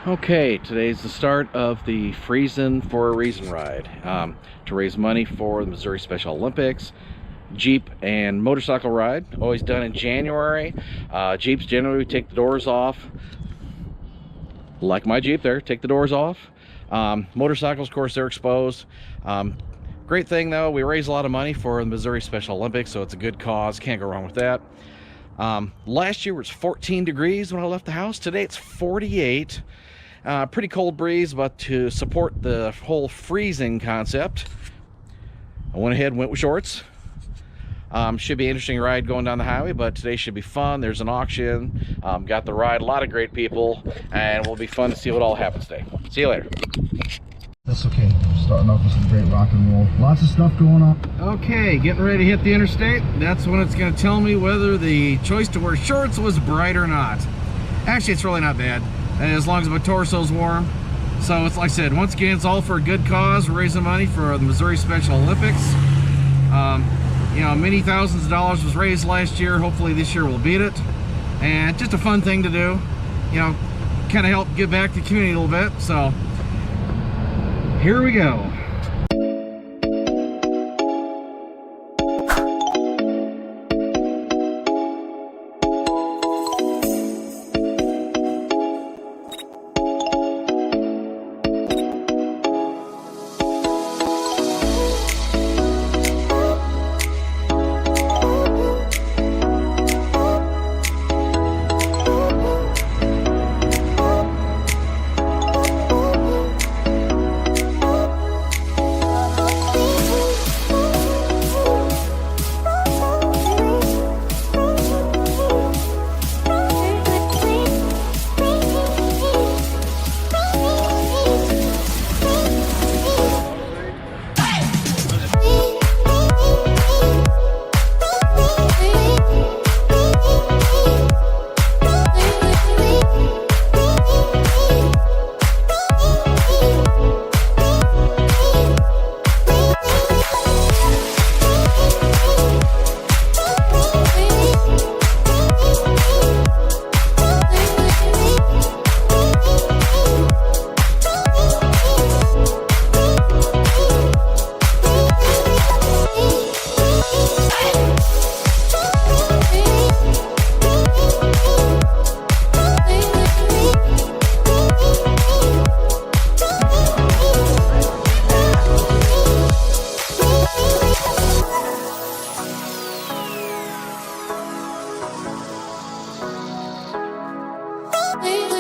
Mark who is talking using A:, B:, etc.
A: Okay, today's the start of the Freezin For A Reason ride to raise money for the Missouri Special Olympics. Jeep and motorcycle ride, always done in January. Jeeps generally take the doors off, like my Jeep there, take the doors off. Motorcycles, of course, they're exposed. Great thing though, we raise a lot of money for the Missouri Special Olympics, so it's a good cause, can't go wrong with that. Last year was 14 degrees when I left the house. Today it's 48. Pretty cold breeze, but to support the whole freezing concept, I went ahead and went with shorts. Should be an interesting ride going down the highway, but today should be fun. There's an auction, got the ride, a lot of great people, and it will be fun to see what all happens today. See you later.
B: That's okay. Starting off with some great rock and roll. Lots of stuff going on.
A: Okay, getting ready to hit the interstate. That's when it's going to tell me whether the choice to wear shorts was bright or not. Actually, it's really not bad, as long as my torso's warm. So it's like I said, once again, it's all for a good cause. We're raising money for the Missouri Special Olympics. You know, many thousands of dollars was raised last year. Hopefully this year we'll beat it. And just a fun thing to do. You know, kind of help give back to the community a little bit. So here we go.
C: We